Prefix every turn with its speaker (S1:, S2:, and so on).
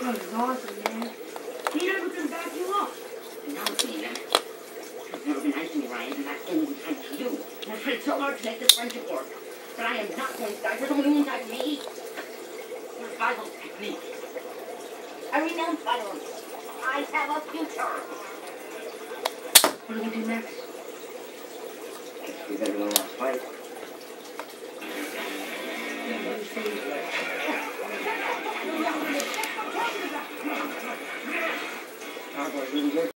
S1: That was awesome, man. Tina was gonna back you up.
S2: No, Tina. It's never been nice to me, Ryan, and that's anything kind to you. And I've tried so hard to make this friendship work. But I am not going to die for someone who won't die for me. Survival technique. I renounce violence. I have a future.
S1: What do we do next?
S2: Guess we better go last fight. Cowboy's really good.